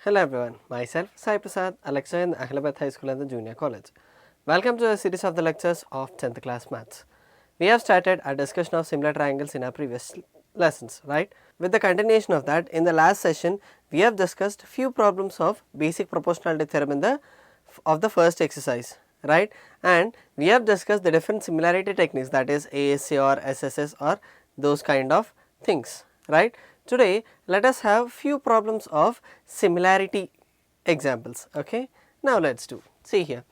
Hello everyone, myself Sai Prasad, a lecturer in Ahilabad High School and the Junior College. Welcome to a series of the lectures of 10th class maths. We have started a discussion of similar triangles in our previous lessons, right? With the continuation of that, in the last session, we have discussed few problems of basic proportionality theorem in the first exercise, right? And we have discussed the different similarity techniques, that is ASA or SSS or those kind of things, right? Today let us have few problems of similarity examples. Okay, now let us do. See here,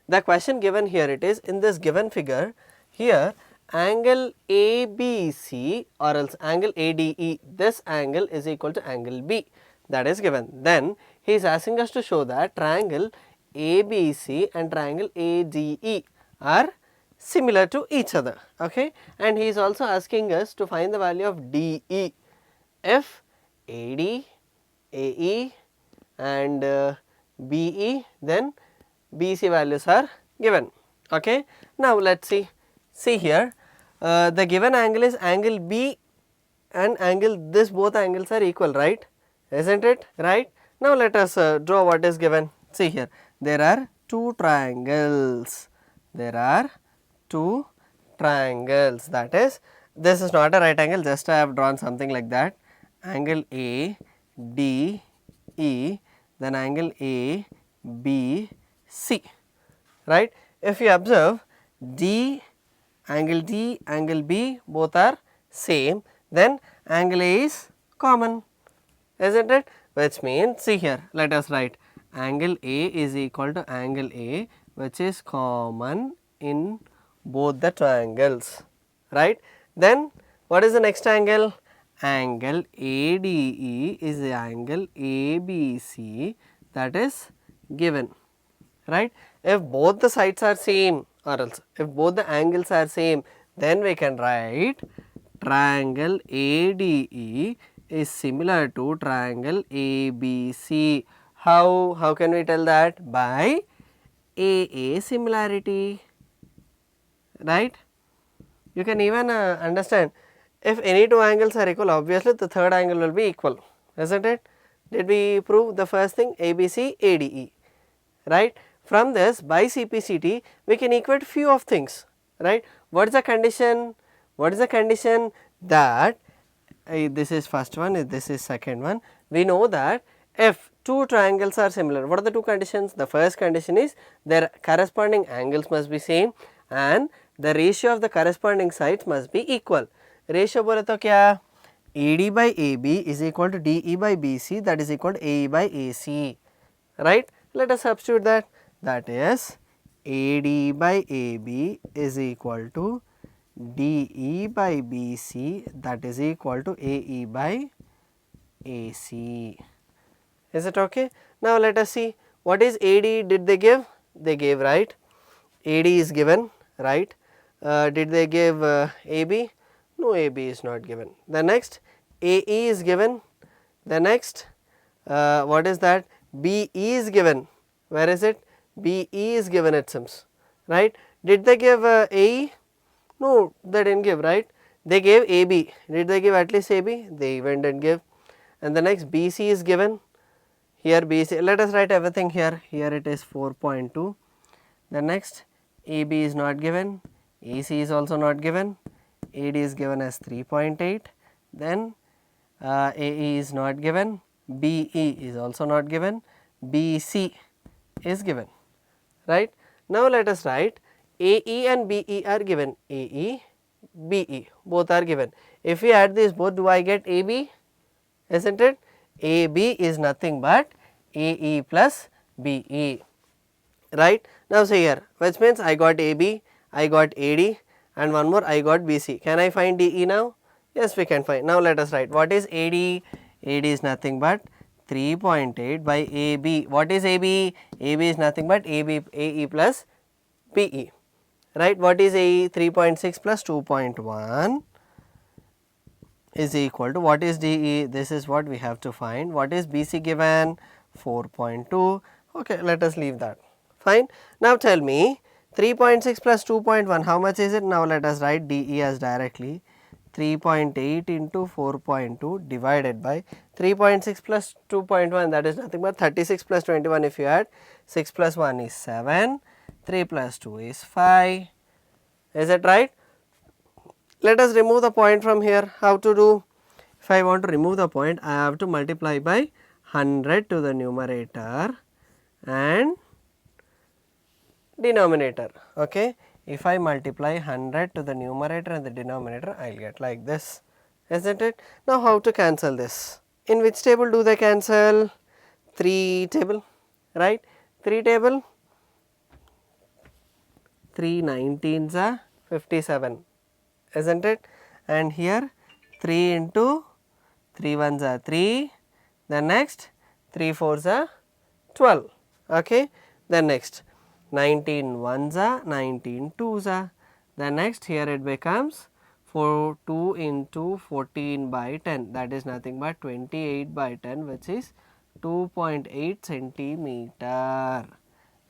the question given here, it is in this given figure here, angle ABC or else angle ADE, this angle is equal to angle B, that is given. Then he is asking us to show that triangle ABC and triangle ADE are similar to each other. Okay, and he is also asking us to find the value of DE if AD, AE and BE, then BC values are given. Okay. Now let us see here, the given angle is angle B and angle, this both angles are equal, right, isn't it, right? Now let us draw what is given. See here, there are two triangles, that is, this is not a right angle, just I have drawn something like that, angle A D E, then angle A B C, right. If you observe, angle D, angle B both are same, then angle A is common, isn't it, which means, see here, let us write angle A is equal to angle A, which is common in both the triangles, right. Then what is the next angle? Angle ADE is the angle ABC, that is given, right. If both the sides are same or else if both the angles are same, then we can write triangle ADE is similar to triangle ABC. How can we tell that? By AA similarity, right. You can even understand, if any two angles are equal, obviously the third angle will be equal, isn't it? Did we prove the first thing, ABC ADE, right? From this, by CPCT we can equate few of things, right? What is the condition? What is the condition? That this is first one, this is second one. We know that if two triangles are similar, what are the two conditions? The first condition is their corresponding angles must be same and the ratio of the corresponding sides must be equal. Ratio बोले तो क्या? AD by AB is equal to DE by BC, that is equal to AE by AC, right. Let us substitute that, that is AD by AB is equal to DE by BC, that is equal to AE by AC. Is it okay? Now let us see, what is AD did they give? They gave, right. AD is given, right. Did they give AB? No, AB is not given. The next AE is given. The next what is that? BE is given. Where is it? BE is given, it seems, right. Did they give AE? No, they did not give, right. They gave AB. Did they give at least AB? They even did not give. And the next BC is given. Here BC, let us write everything here. Here it is 4.2. The next AB is not given. AC is also not given. AD is given as 3.8. Then AE is not given. BE is also not given. BC is given, right. Now let us write AE and BE are given, AE, BE both are given. If we add these both, do I get AB? Isn't it? AB is nothing but AE plus BE, right. Now see here, which means I got AB, I got AD and one more I got BC. Can I find DE now? Yes, we can find. Now let us write, what is AD? AD is nothing but 3.8 by AB. What is AB? AB is nothing but AE plus BE, right. What is AE? 3.6 plus 2.1 is equal to, what is DE? This is what we have to find. What is BC given? 4.2. Okay, let us leave that. Fine. Now tell me, 3.6 plus 2.1, how much is it? Now let us write DE as directly 3.8 into 4.2 divided by 3.6 plus 2.1, that is nothing but 36 plus 21. If you add 6 plus 1 is 7, 3 plus 2 is 5. Is it right? Let us remove the point from here. How to do? If I want to remove the point, I have to multiply by 100 to the numerator and denominator. Okay. If I multiply 100 to the numerator and the denominator, I will get like this, isn't it? Now, how to cancel this? In which table do they cancel? 3 table, right? 3 table, 3 19s are 57, isn't it? And here 3 into 3 1s are 3, then next 3 4s are 12, okay. Then next 19 1s are 19 2s are, then next here it becomes 2 into 14 by 10, that is nothing but 28 by 10, which is 2.8 centimeter.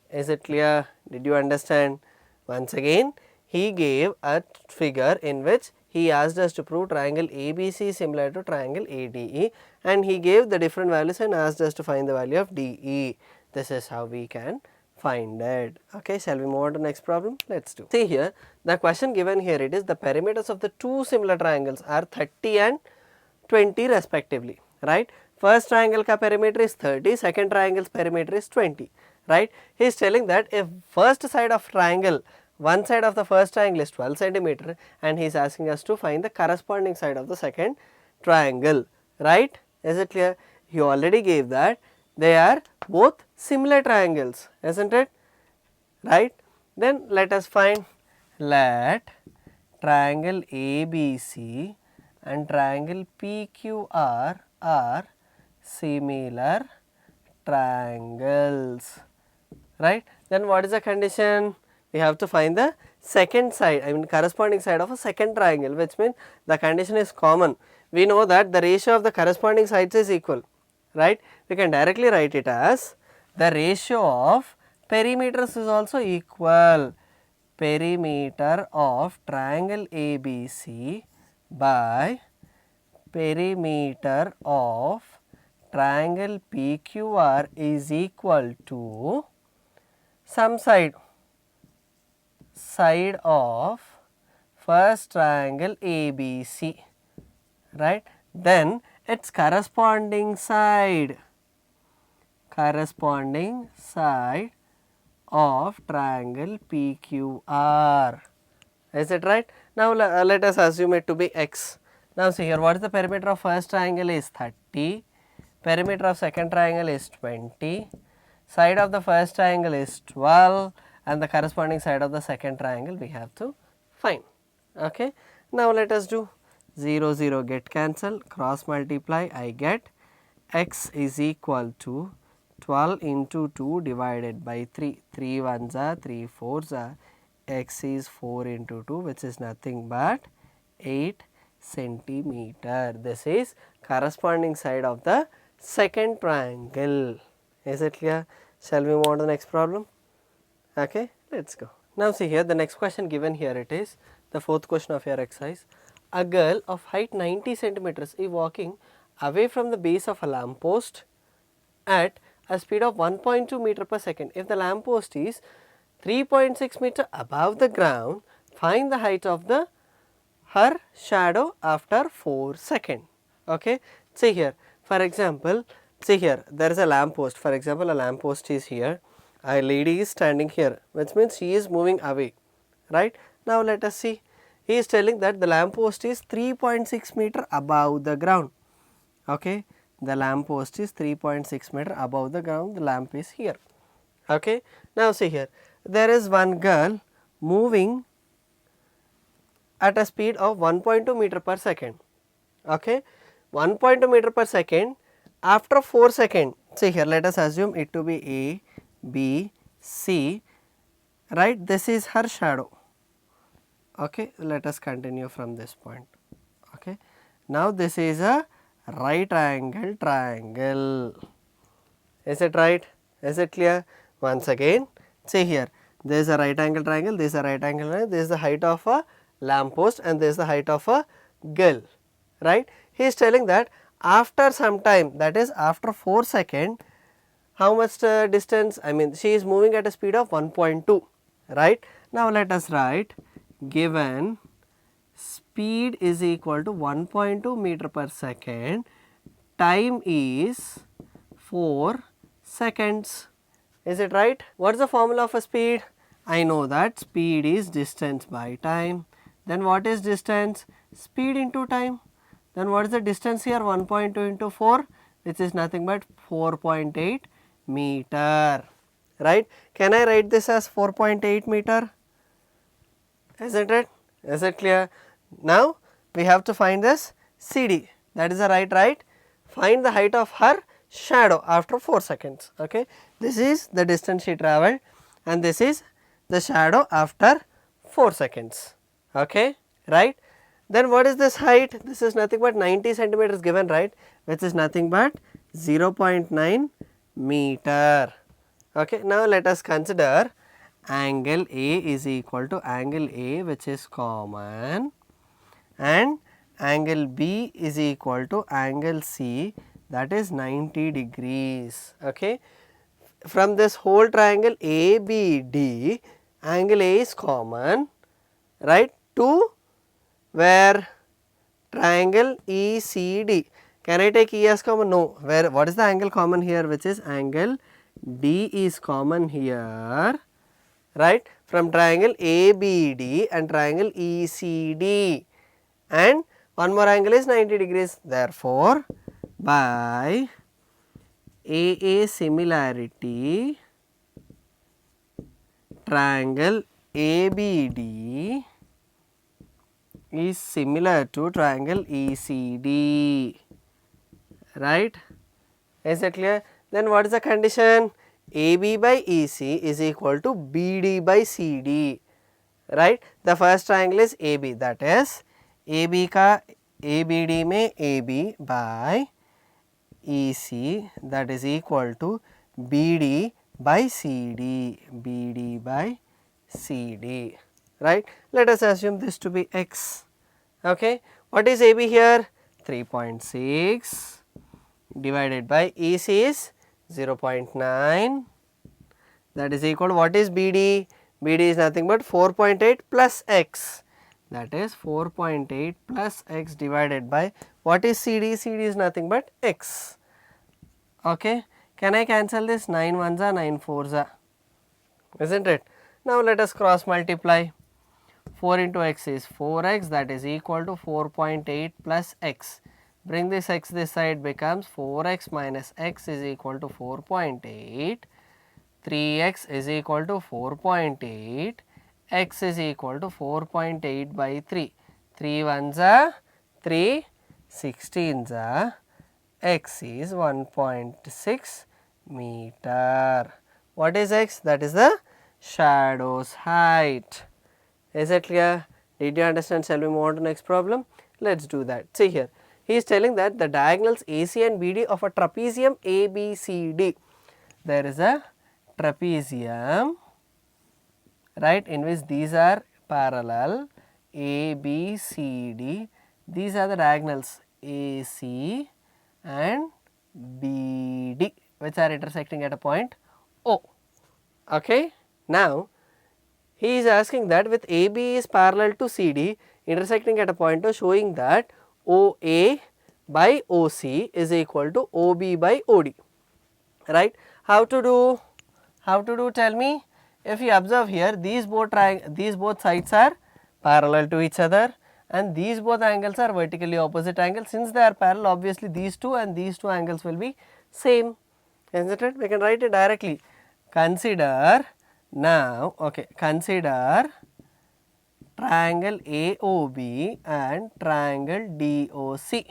Is it clear? Did you understand? Once again, he gave a figure in which he asked us to prove triangle ABC similar to triangle ADE, and he gave the different values and asked us to find the value of DE. This is how we can find it. Okay, shall we move on to next problem? Let's do. See here, the question given here, it is the perimeters of the two similar triangles are 30 and 20 respectively, right? First triangle ka perimeter is 30, second triangle's perimeter is 20, right? He is telling that if first side of triangle, one side of the first triangle is 12 centimeter, and he is asking us to find the corresponding side of the second triangle, right? Is it clear? He already gave that they are both similar triangles, isn't it? Right? Then let us find, let triangle ABC and triangle PQR are similar triangles, right? Then what is the condition? We have to find the second side, I mean corresponding side of a second triangle, which means the condition is common. We know that the ratio of the corresponding sides is equal, right? We can directly write it as the ratio of perimeters is also equal. Perimeter of triangle ABC by perimeter of triangle PQR is equal to some side of first triangle ABC, right? Then its corresponding side of triangle PQR. Is it right? Now let us assume it to be x. Now see here, what is the perimeter of first triangle is 30, perimeter of second triangle is 20, side of the first triangle is 12, and the corresponding side of the second triangle we have to find. Okay. Now let us do 0 0 get cancel, cross multiply, I get x is equal to 12 into 2 divided by 3, 3 1s are 3 4s are, x is 4 into 2, which is nothing but 8 centimeter. This is corresponding side of the second triangle. Is it clear? Shall we move on to the next problem? Okay, let's go. Now see here, the next question given here, it is the fourth question of your exercise. A girl of height 90 centimeters is walking away from the base of a lamp post at a speed of 1.2 meter per second. If the lamp post is 3.6 meter above the ground, find the height of her shadow after 4 seconds. Okay, see here, for example, see here, there is a lamp post. For example, a lamp post is here, a lady is standing here, which means she is moving away, right? Now let us see, he is telling that the lamp post is 3.6 meter above the ground. Okay, the lamp post is 3.6 meter above the ground, the lamp is here. Okay, now see here, there is one girl moving at a speed of 1.2 meter per second. Okay, 1.2 meter per second after 4 seconds. See here, let us assume it to be A, B, C, right? This is her shadow. Okay, let us continue from this point. Okay, now this is a right angle triangle. Is it right? Is it clear? Once again, see here, there is a right angle triangle, this is a right angle triangle, this is the height of a lamp post and this is the height of a right? He is telling that after some time, that is after 4 seconds, how much distance, I mean she is moving at a speed of 1.2, right. Now let us write, given speed is equal to 1.2 meter per second, time is 4 seconds. Is it right? What is the formula of a speed? I know that speed is distance by time. Then what is distance? Speed into time. Then what is the distance here? 1.2 into 4, which is nothing but 4.8 meter, right. Can I write this as 4.8 meter? Isn't it? Is it clear? Now we have to find this CD, that is the right. Find the height of her shadow after 4 seconds. Okay. This is the distance she travelled and this is the shadow after 4 seconds. Okay. Right. Then what is this height? This is nothing but 90 centimeters given, right, which is nothing but 0.9 meter. Okay. Now let us consider angle A is equal to angle A, which is common, and angle B is equal to angle C, that is 90 degrees. Okay. From this whole triangle ABD, angle A is common, right, to where? Triangle ECD. Can I take E as common? No. Where? What is the angle common here? Which is angle D is common here, right, from triangle ABD and triangle ECD, and one more angle is 90 degrees. Therefore, by AA similarity, triangle ABD is similar to triangle ECD, right. Is it clear? Then what is the condition? AB by EC is equal to BD by CD, right. The first triangle is AB, that is AB का ABD में AB by EC, that is equal to BD by CD, BD by CD, right. Let us assume this to be X. Okay. What is AB here? 3.6 divided by EC is 0.9, that is equal to what is BD? BD is nothing but 4.8 plus X, that is 4.8 plus X divided by what is CD? CD is nothing but X. Okay. Can I cancel this? 9 ones are 9 fours are, isn't it? Now let us cross multiply. 4 into X is 4X, that is equal to 4.8 plus X. Bring this X this side, becomes 4X minus X is equal to 4.8. 3X is equal to 4.8. X is equal to 4.8 by 3. 3 ones are 3, 16s are, X is 1.6 meter. What is X? That is the shadow's height. Is it clear? Did you understand? Shall we move on to next problem? Let us do that. See here, he is telling that the diagonals AC and BD of a trapezium ABCD. There is a trapezium, right, in which these are parallel, ABCD, these are the diagonals AC and BD, which are intersecting at a point O. Okay. Now he is asking that with AB is parallel to CD intersecting at a point O, showing that OA by OC is equal to OB by OD, right. How to do? How to do? Tell me. If you observe here, these both sides are parallel to each other and these both angles are vertically opposite angles. Since they are parallel, obviously these two and these two angles will be same, isn't it? We can write it directly. Consider now, okay, consider triangle AOB and triangle DOC.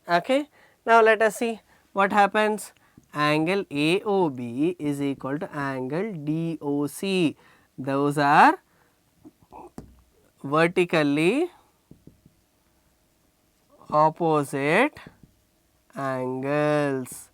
Okay. Now let us see what happens. Angle AOB is equal to angle DOC. Those are vertically opposite angles.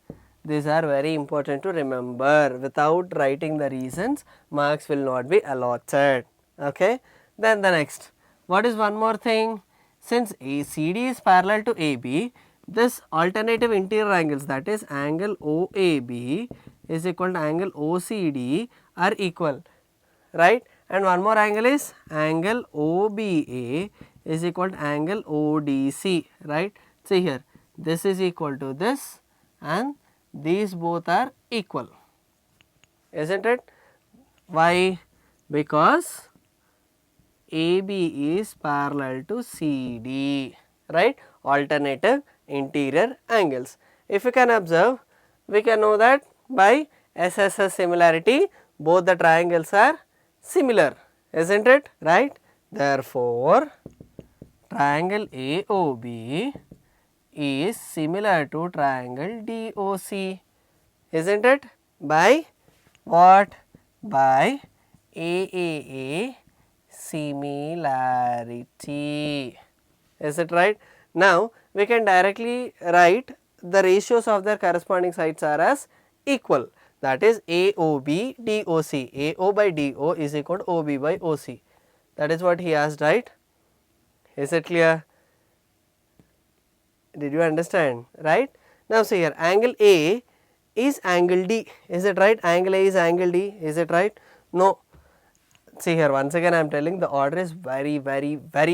These are very important to remember. Without writing the reasons, marks will not be allotted. Okay. Then the next, what is one more thing? since CD is parallel to AB, this alternative interior angles, that is angle OAB is equal to angle OCD are equal, right? And one more angle is angle OBA is equal to angle ODC, right? See here, this is equal to this and these both are equal, isn't it? Why? Because AB is parallel to CD, right? Alternative interior angles. If you can observe, we can know that by SSS similarity, both the triangles are similar, isn't it? Right? Therefore, triangle AOB is similar to triangle DOC, isn't it? By what? By AAA similarity. Is it right? Now, we can directly write the ratios of their corresponding sides are as equal, that is AOB DOC. AO by DO is equal to OB by OC. That is what he asked, right? Is it clear? Did you understand? Right? Now, see here, angle A is angle D. Is it right? Angle A is angle D. Is it right? No. See here, once again I am telling the order is very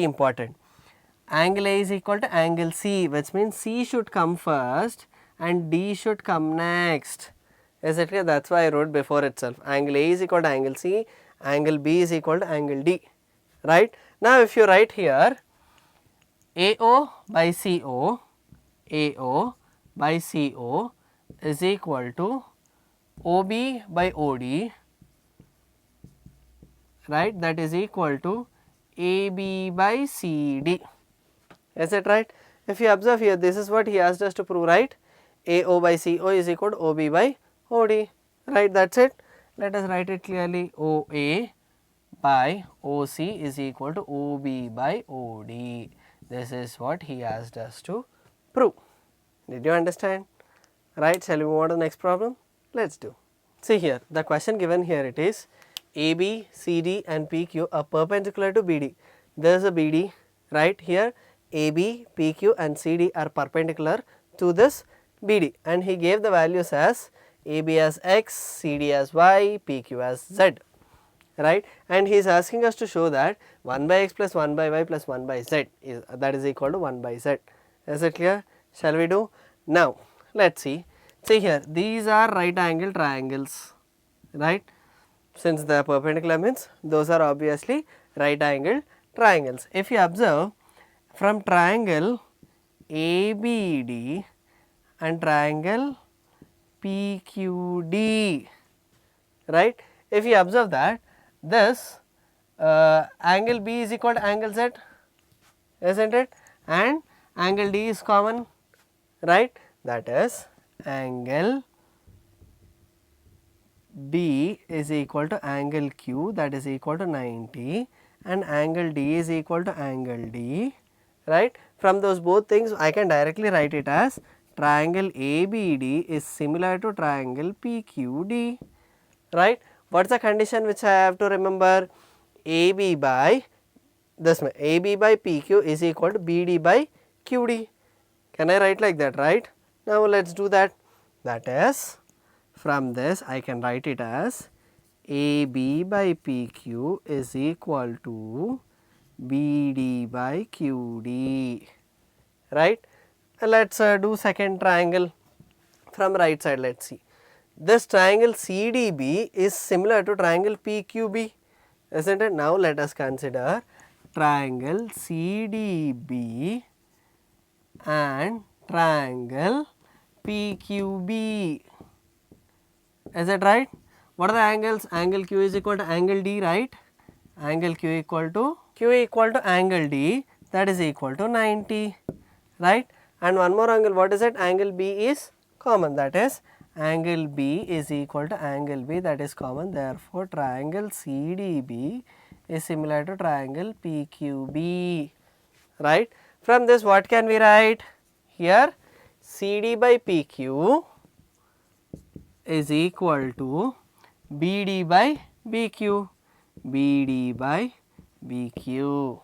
important. Angle A is equal to angle C, which means C should come first and D should come next. Is it clear? That is why I wrote before itself. Angle A is equal to angle C, angle B is equal to angle D, right? Now, if you write here AO by CO, AO by CO is equal to OB by OD, right, that is equal to AB by CD. Is it right? If you observe here, this is what he asked us to prove, right? AO by CO is equal to OB by OD, right? That is it. Let us write it clearly. OA by OC is equal to OB by OD. This is what he asked us to prove. Did you understand? Right? Shall we move on to the next problem? Let us do. See here, the question given here, it is AB, CD and PQ are perpendicular to BD. There is a BD, right? Here AB, PQ and CD are perpendicular to this BD, and he gave the values as AB as X, CD as Y, PQ as Z, right? And he is asking us to show that 1 by X plus 1 by Y plus 1 by Z is, that is equal to 1 by Z. Is it clear? Shall we do? Now, let us see. See here, these are right angle triangles, right? Since they are perpendicular means those are obviously right angle triangles. If you observe, from triangle ABD and triangle PQD, right? If you observe that this angle B is equal to angle Z, isn't it? And angle D is common, right? That is angle B is equal to angle Q, that is equal to 90, and angle D is equal to angle D, right? From those both things I can directly write it as triangle ABD is similar to triangle PQD, right? What is the condition which I have to remember? AB by this, AB by PQ is equal to BD by QD. Can I write like that, right? Now, let us do that. That is, from this I can write it as AB by PQ is equal to BD by QD, right? Let us do second triangle from right side. Let us see. This triangle CDB is similar to triangle PQB, isn't it? Now, let us consider triangle CDB and triangle PQB. Is it right? What are the angles? Angle Q is equal to angle D, right? Angle Q equal to angle D, that is equal to 90, right? And one more angle, what is it? Angle B is common, that is angle B is equal to angle B, that is common. Therefore, triangle CDB is similar to triangle PQB, right? From this what can we write? Here CD by PQ is equal to BD by BQ, BD by BQ,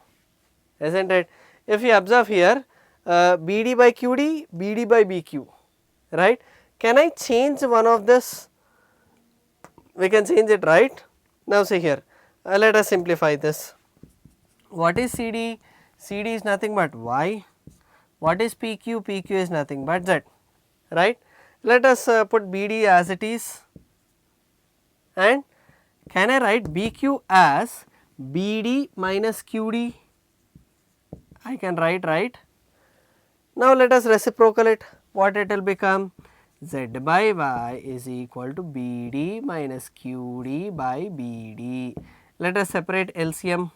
isn't it? if you observe here, BD by QD, BD by BQ, right? Can I change one of this? We can change it, right? Now see here, let us simplify this. What is CD? CD is nothing but Y. What is PQ? PQ is nothing but Z, right? Let us put BD as it is, and can I write BQ as BD minus QD? I can write, right? Now let us reciprocal it. What it will become? Z by Y is equal to BD minus QD by BD. Let us separate LCM.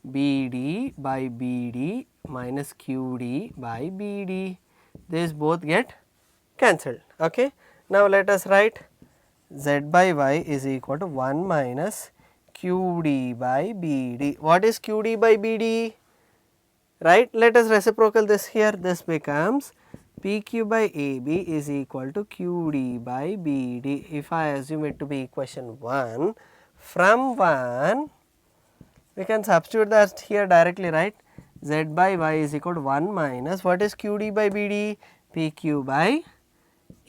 BD by BD minus QD by BD. These both get cancelled. Okay. Now let us write Z by Y is equal to 1 minus QD by BD. What is QD by BD? Right. Let us reciprocal this here. This becomes PQ by AB is equal to QD by BD. If I assume it to be equation 1, from 1 we can substitute that here directly, right? Z by Y is equal to 1 minus what is QD by BD? PQ by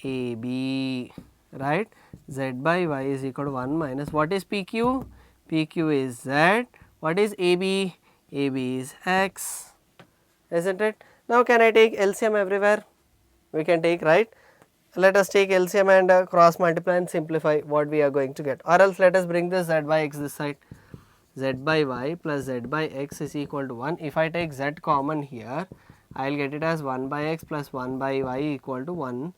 AB, right? Z by Y is equal to 1 minus what is PQ? PQ is Z. What is AB? AB is X, isn't it? Now can I take LCM everywhere? We can take, right? Let us take LCM and cross multiply and simplify what we are going to get, or else let us bring this Z by X this side. Z by Y plus Z by X is equal to 1. If I take Z common here, I will get it as 1 by X plus 1 by Y equal to 1.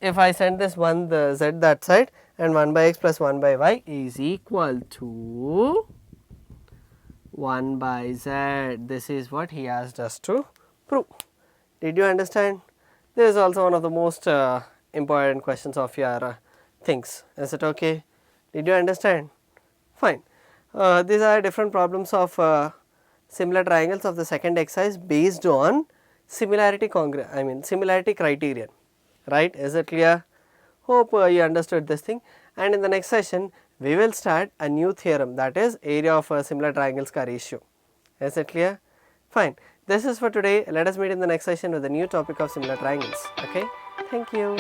If I send this 1 the Z that side, and 1 by X plus 1 by Y is equal to 1 by Z. This is what he asked us to prove. Did you understand? This is also one of the most important questions of your things. Is it okay? Did you understand? Fine. These are different problems of similar triangles of the second exercise based on similarity similarity criterion, right? Is it clear? Hope you understood this thing, and in the next session we will start a new theorem, that is area of similar triangles ka ratio. Is it clear? Fine. This is for today. Let us meet in the next session with a new topic of similar triangles. Okay. Thank you.